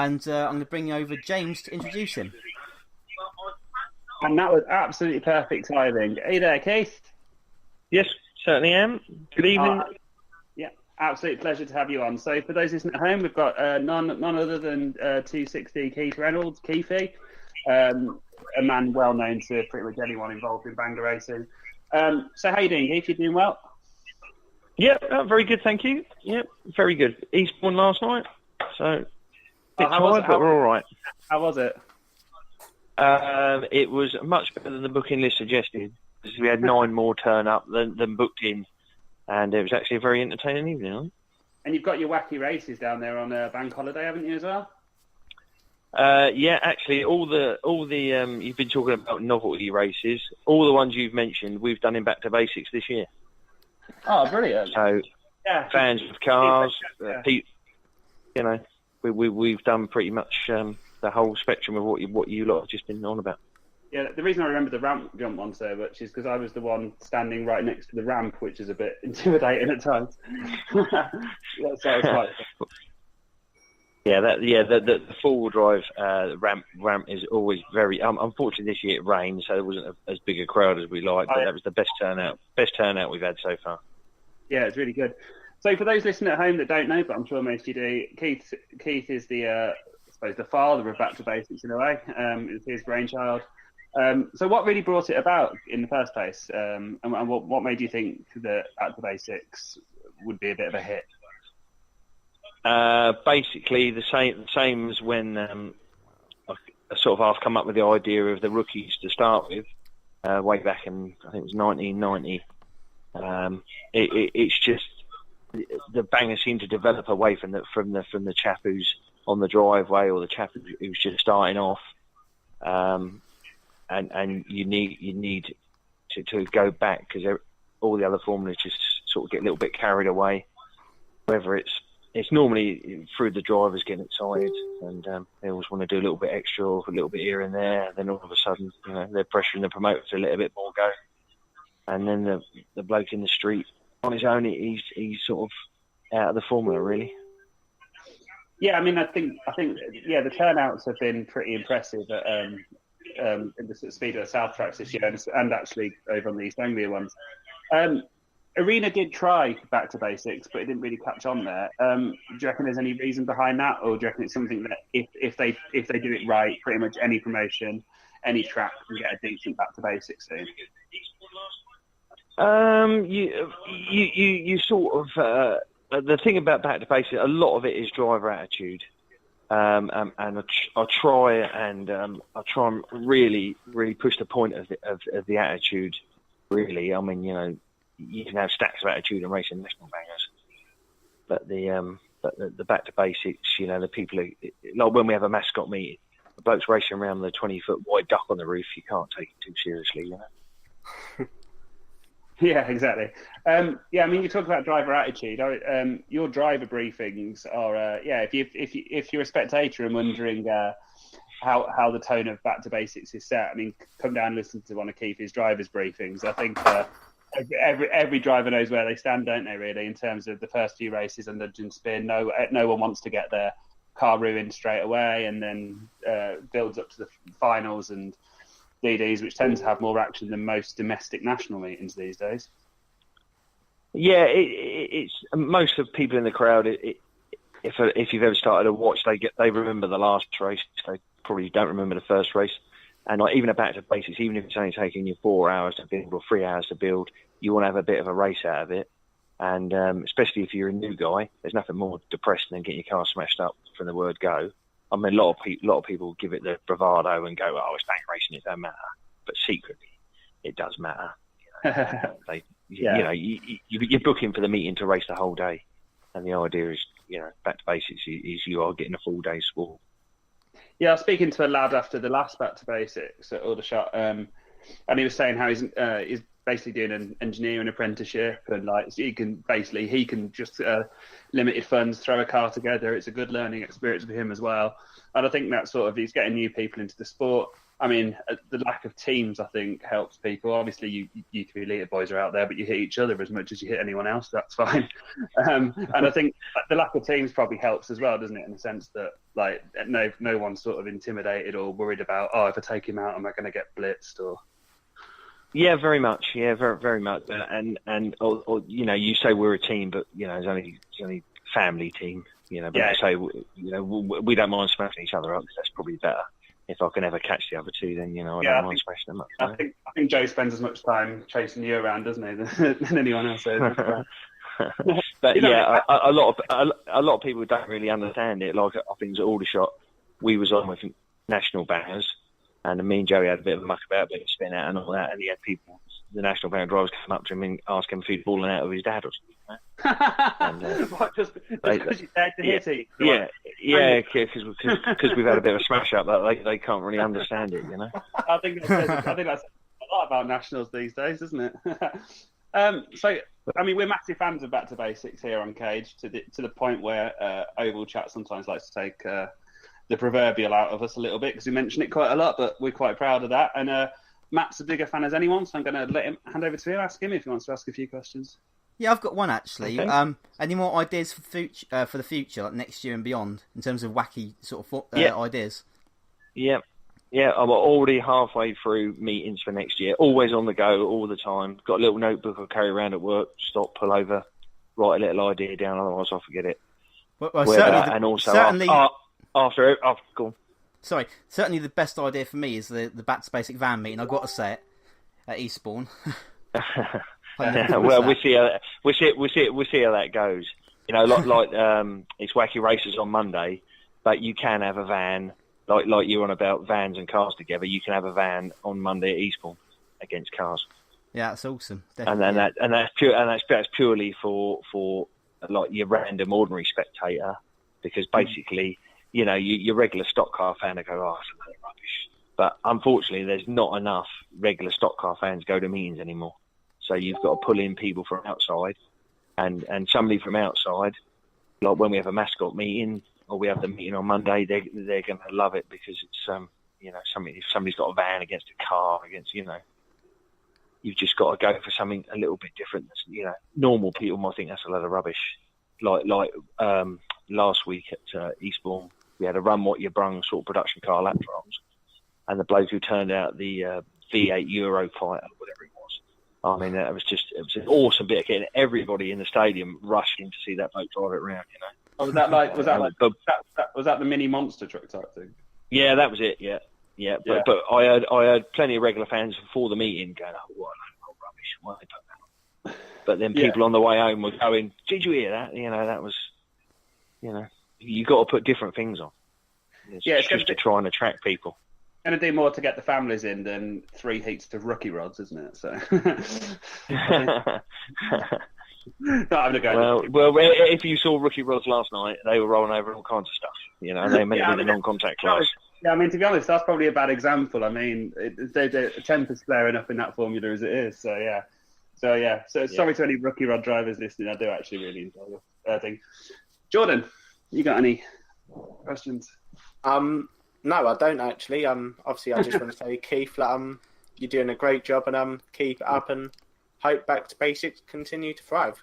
and I'm going to bring you over James to introduce him. And that was absolutely perfect timing. Are you there, Keith? Yes, certainly am. Good evening. Yeah, absolute pleasure to have you on. So for those listening at home, we've got none other than 260 Keith Reynolds, Keefy, a man well known to pretty much anyone involved in banger racing. So how you doing, Keith? You doing well? Yeah, very good, thank you. Yeah, very good. Eastbourne last night, so a bit tired, but we're all right. How was it? It was much better than the booking list suggested, because we had 9 more turn up than booked in, and it was actually a very entertaining evening. Right? And you've got your wacky races down there on bank holiday, haven't you, as well? Yeah, actually, all the you've been talking about novelty races. All the ones you've mentioned, we've done in Back to Basics this year. Oh, brilliant! So, yeah, fans of cars, we've done pretty much the whole spectrum of what you lot have just been on about. Yeah, the reason I remember the ramp jump one so much is because I was the one standing right next to the ramp, which is a bit intimidating at times. Yeah, so it's quite... The four-wheel drive ramp is always very. Unfortunately, this year it rained, so there wasn't as big a crowd as we liked. But that was the best turnout we've had so far. Yeah, it's really good. So for those listening at home that don't know, but I'm sure most of you do, Keith is the I suppose the father of Back to Basics in a way. It's his brainchild. So what really brought it about in the first place, and what made you think that Back to Basics would be a bit of a hit? Basically, the same as when I sort of half come up with the idea of the rookies to start with, way back in I think it was 1990. It's just the bangers seem to develop away from the chap who's on the driveway or the chap who's just starting off, and you need to go back because all the other formulas just sort of get a little bit carried away, whether it's normally through the drivers getting excited and they always want to do a little bit extra or a little bit here and there. And then all of a sudden, they're pressuring the promoter to let a bit more go. And then the bloke in the street on his own, he's sort of out of the formula, really. Yeah, I mean, I think the turnouts have been pretty impressive at in the Speedway South tracks this year, and actually over on the East Anglia ones. Arena did try Back to Basics, but it didn't really catch on there. Do you reckon there's any reason behind that, or do you reckon it's something that if they do it right, pretty much any promotion, any track can get a decent Back to Basics soon? You sort of the thing about Back to Basics, a lot of it is driver attitude, and I try and really push the point of the attitude. Really, I mean, you can have stacks of attitude and racing national bangers, but the Back to Basics, the people like when we have a mascot meeting, the blokes racing around the 20-foot wide duck on the roof, you can't take it too seriously, Yeah, exactly. I mean, you talk about driver attitude. Your driver briefings are, if you're a spectator and wondering how the tone of Back to Basics is set, I mean, come down and listen to one of Keefy's drivers briefings. I think every driver knows where they stand, don't they? Really, in terms of the first few races and nudge and spin, no one wants to get their car ruined straight away, and then builds up to the finals and DDs, which tend to have more action than most domestic national meetings these days. Yeah, it's most of people in the crowd. If you've ever started a watch, they remember the last race. They probably don't remember the first race. And even a Back to Basics, even if it's only taking you 4 hours to build or 3 hours to build, you want to have a bit of a race out of it. And especially if you're a new guy, there's nothing more depressing than getting your car smashed up from the word go. I mean, a lot of people give it the bravado and go, "Oh, it's banger racing, it don't matter." But secretly, it does matter. You're booking for the meeting to race the whole day, and the idea is, Back to Basics is you are getting a full day's sport. Yeah, I was speaking to a lad after the last Back to Basics at Aldershot, and he was saying how he's basically doing an engineering apprenticeship, and he can just limited funds throw a car together. It's a good learning experience for him as well, and I think that sort of he's getting new people into the sport. I mean, the lack of teams, I think, helps people. Obviously, you three leader boys are out there, but you hit each other as much as you hit anyone else. That's fine. And I think the lack of teams probably helps as well, doesn't it? In the sense that, like, no one's sort of intimidated or worried about, oh, if I take him out, am I going to get blitzed? Or yeah, very much. Yeah, very, very much. Or you know, you say we're a team, but you know, it's only family team. You know, but Yeah. say you know we don't mind smashing each other up. Because that's probably better. If I can ever catch the other two, then you know I don't mind smashing them up. I think Joe spends as much time chasing you around, doesn't he, than anyone else. But You know, yeah, a lot of people don't really understand it. Like I think it was at Aldershot, we was on with national banners, and me and Joey had a bit of a muck about, a bit of spin out and all that, and he had people, the national banner drivers, come up to him and ask him if he'd fallen out of his dad or something. And, what, just because you dared to hit him? Yeah, because we've had a bit of a smash up that they can't really understand it, you know. I think that's a lot about nationals these days, isn't it? So, I mean, we're massive fans of Back to Basics here on Cage, to the point where Oval Chat sometimes likes to take the proverbial out of us a little bit, because we mention it quite a lot, but we're quite proud of that. And Matt's a bigger fan as anyone, so I'm going to hand over to him, ask him if he wants to ask a few questions. Yeah, I've got one actually. Okay. Any more ideas for the future, like next year and beyond, in terms of wacky sort of ideas? Yeah, I'm already halfway through meetings for next year. Always on the go, all the time. Got a little notebook I carry around at work. Stop, pull over, write a little idea down, otherwise I'll forget it. Well, certainly, and also certainly, after go on. Sorry, certainly the best idea for me is the Back to Basic van meeting. I've got to say it at Eastbourne. Well, we'll see how that goes. You know, like it's wacky races on Monday, but you can have a van like you're on about vans and cars together. You can have a van on Monday at Eastbourne against cars. Yeah, that's awesome. Definitely. And that's purely for like your random ordinary spectator, because basically, you know, your regular stock car fan will go, oh, it's a load of rubbish. But unfortunately, there's not enough regular stock car fans go to meetings anymore. So you've got to pull in people from outside, and somebody from outside, like when we have a mascot meeting or we have the meeting on Monday, they're going to love it, because it's you know, if somebody's got a van against a car, you know, you've just got to go for something a little bit different. You know, normal people might think that's a load of rubbish. Like last week at Eastbourne, we had a Run What You Brung sort of production car lap trials, and the bloke who turned out the V8 Eurofighter, whatever it was. I mean, it was an awesome bit of getting everybody in the stadium rushing to see that bloke drive it around, you know. Oh, was that the mini monster truck type thing? Yeah, that was it. Yeah. But I heard plenty of regular fans before the meeting going, "Oh, what a load of rubbish! Why they put that on?" But then people on the way home were going, "Did you hear that?" You know, that was, you know, you got to put different things on. It's just to try and attract people. Going to do more to get the families in than 3 heats of rookie rods, isn't it? So. Not having a go. Well, if you saw rookie rods last night, they were rolling over all kinds of stuff. You know, they meant to be the non-contact class. Yeah, I mean, to be honest, that's probably a bad example. I mean, the temp is flaring up in that formula as it is. So yeah. So sorry to any rookie rod drivers listening. I do actually really enjoy the thing. Jordan, you got any questions? No, I don't actually. Obviously, I just want to say, Keith, you're doing a great job, and keep it up, and hope Back to Basics continue to thrive.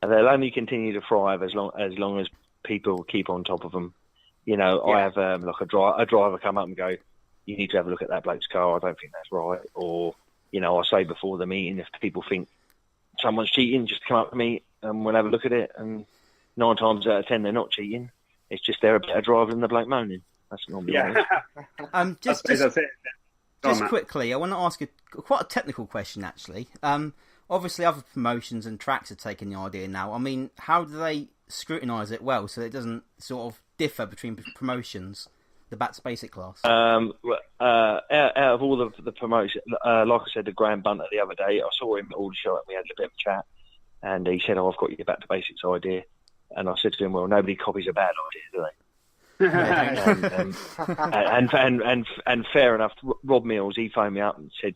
And they'll only continue to thrive as long as people keep on top of them. You know, I have like a driver come up and go, "You need to have a look at that bloke's car. I don't think that's right." Or, you know, I say before the meeting, if people think someone's cheating, just come up to me and we'll have a look at it. And 9 times out of 10, they're not cheating. It's just they're a better driver than the bloke moaning. That's normally Just quickly, I want to ask quite a technical question, actually. Obviously, other promotions and tracks are taking the idea now. I mean, how do they scrutinise it well so it doesn't sort of differ between promotions, the Back to Basic class? Out of all the promotions, like I said to Graham Bunter the other day, I saw him at Aldershot and we had a bit of a chat, and he said, "Oh, I've got your Back to Basics idea." And I said to him, "Well, nobody copies a bad idea, do they?" and fair enough. Rob Mills, he phoned me up and said,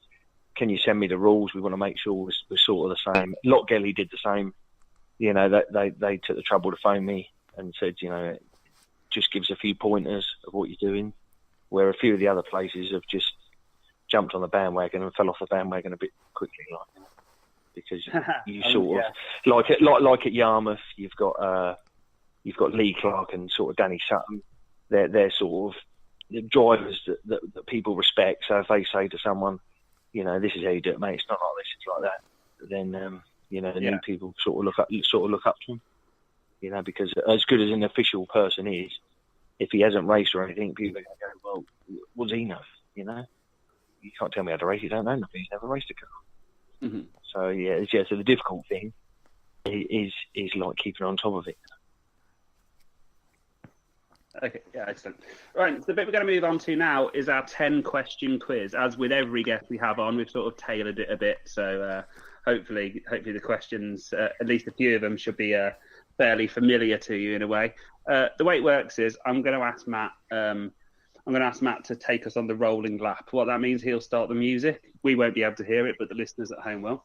"Can you send me the rules? We want to make sure we're sort of the same." Lot Gelly did the same. You know, they took the trouble to phone me and said, you know, just give us a few pointers of what you're doing. where a few of the other places have just jumped on the bandwagon and fell off the bandwagon a bit quickly, because you sort of like at Yarmouth, you've got Lee Clark and sort of Danny Sutton. They're sort of the drivers that people respect. So if they say to someone, this is how you do it, mate, it's not like this, it's like that, then the new people sort of look up to him. Because as good as an official person is, if he hasn't raced or anything, people are going to go, well, what does he know? You can't tell me how to race. You don't know nothing. He's never raced a car. Mm-hmm. So so the difficult thing is like keeping on top of it. Okay, yeah, excellent. Right, the bit we're going to move on to now is our 10-question quiz. As with every guest we have on, we've sort of tailored it a bit. So hopefully the questions, at least a few of them, should be fairly familiar to you in a way. The way it works is I'm going to ask Matt. I'm going to ask Matt to take us on the rolling lap. What that means, he'll start the music. We won't be able to hear it, but the listeners at home will.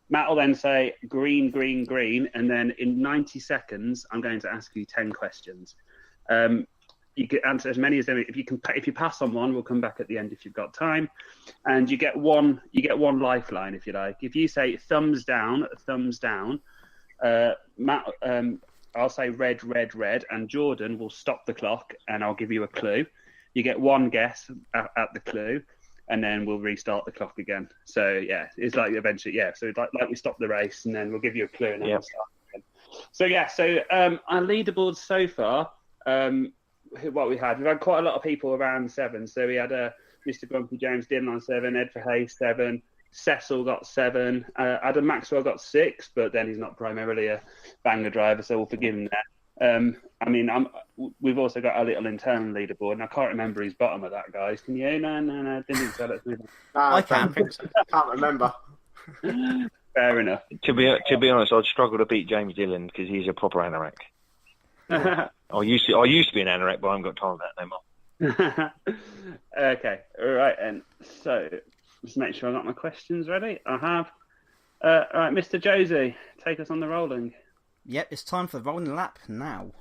Matt will then say green, green, green, and then in 90 seconds, I'm going to ask you 10 questions. You can answer as many as them. If you pass on one, we'll come back at the end if you've got time, and you get one lifeline if you like. If you say thumbs down, Matt, I'll say red, red, red, and Jordan will stop the clock, and I'll give you a clue. You get one guess at the clue, and then we'll restart the clock again. So yeah, it's like eventually, yeah. So like we stop the race, and then we'll give you a clue, and then we'll start again. So yeah, our leaderboard so far. We've had quite a lot of people around 7. So we had Mr. Grumpy James Dillon on 7, Ed Verhey 7, Cecil got 7, Adam Maxwell got 6, but then he's not primarily a banger driver, so we'll forgive him that. We've also got a little internal leaderboard, and I can't remember who's bottom of that, guys. Can you? No, didn't say let's move on. I can't remember. Fair enough. To be honest, I'd struggle to beat James Dillon because he's a proper anorak. I used to be an anorak, but I haven't got time for that no more. Okay, all right, and so just make sure I got my questions ready. I have. All right, Mr. Josie, take us on the rolling. Yep, it's time for the rolling lap now.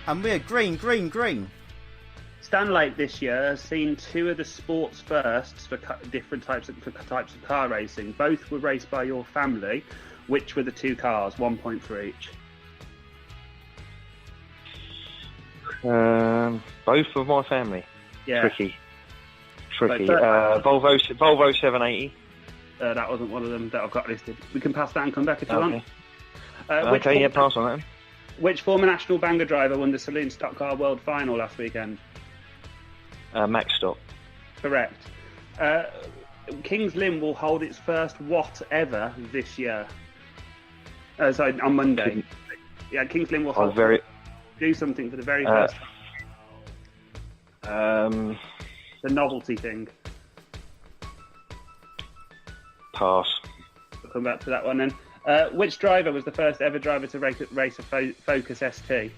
And we're green, green, green. Stanlake this year has seen 2 of the sports firsts for different types of car racing. Both were raced by your family. Which were the 2 cars? 1 point for each. Both of my family. Yeah. Tricky. Volvo 780. That wasn't one of them that I've got listed. We can pass that and come back if you want. Pass on that. Which former national banger driver won the Saloon Stock Car World Final last weekend? Max Stock. Correct. Kings Lynn will hold its first what ever this year. On Monday. Kings Lynn will do something for the very first time. The novelty thing. Pass. We'll come back to that one then. Which driver was the first ever driver to race a Focus ST?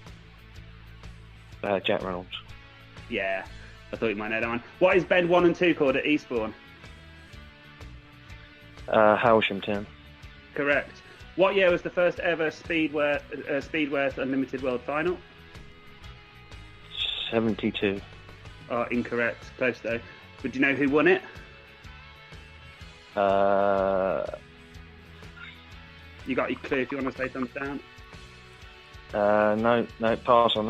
Jack Reynolds. Yeah, I thought you might know that one. What is bend 1 and 2 called at Eastbourne? Howsham Town. Correct. What year was the first ever Speedworth Unlimited World Final? 72. Oh, incorrect. Close though. But do you know who won it? You got your clue if you want to say thumbs down? No, pass on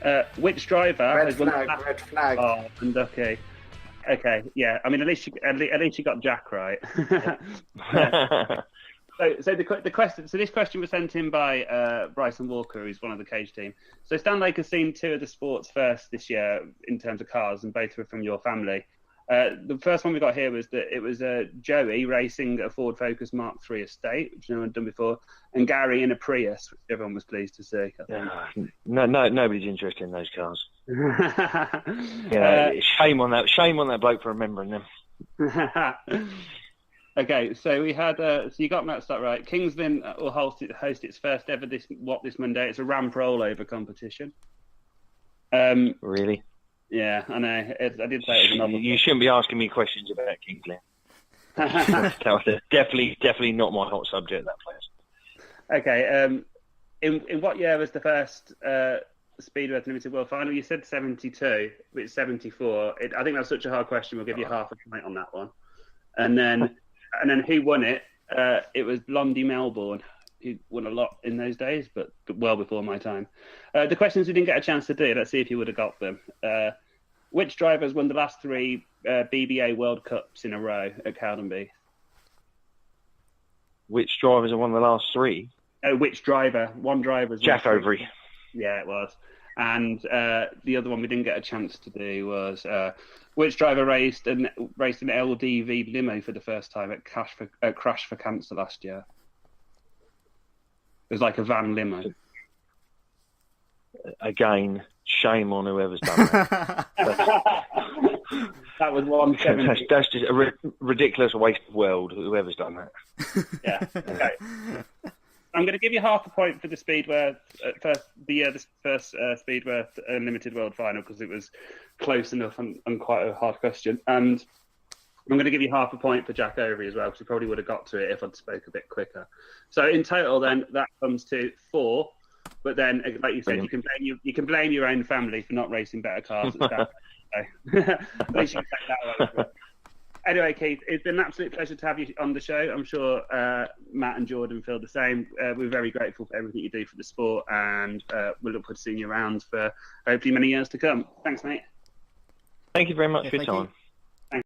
that. Which driver red flag. Oh, unlucky. Okay, yeah. I mean, at least you got Jack right. So the question. So this question was sent in by Bryson Walker, who's one of the Cage team. So Stanlake has seen 2 of the sports first this year in terms of cars, and both were from your family. The first one we got here was that it was Joey racing a Ford Focus Mark III Estate, which no one had done before, and Gary in a Prius, which everyone was pleased to see. No, nobody's interested in those cars. Shame on that bloke for remembering them. Okay, so we had. So you got that start right. Kings Lynn will host its first ever this Monday. It's a ramp rollover competition. Really? Yeah, I know. I did say it was a novel. You shouldn't be asking me questions about Kings Lynn. Definitely not my hot subject. That place. Okay. In what year was the first Speedway Limited World Final? You said 72. It's 74. I think that's such a hard question. We'll give you half a point on that one. And then who won it? It was Blondie Melbourne, who won a lot in those days, but well before my time. The questions we didn't get a chance to do. Let's see if you would have got them. Which drivers won the last 3 BBA World Cups in a row at Cowdenbeath? Which drivers have won the last 3? Which driver? One driver. Jack Overy. Yeah, it was. And the other one we didn't get a chance to do was which driver raced an LDV limo for the first time at Crash for Cancer last year? It was like a van limo. Again, shame on whoever's done that. That was 170. That's just a ridiculous waste of world, whoever's done that. Yeah, okay. I'm going to give you half a point for the Speedway the first Speedway Unlimited World Final because it was close enough and quite a hard question. And I'm going to give you half a point for Jack Overy as well because he probably would have got to it if I'd spoke a bit quicker. So in total, then that comes to 4. But then, like you said, you can blame your own family for not racing better cars at Stanford. At least you can take that away. Anyway, Keith, it's been an absolute pleasure to have you on the show. I'm sure Matt and Jordan feel the same. We're very grateful for everything you do for the sport, and we'll look forward to seeing you around for hopefully many years to come. Thanks, mate. Thank you very much for your time.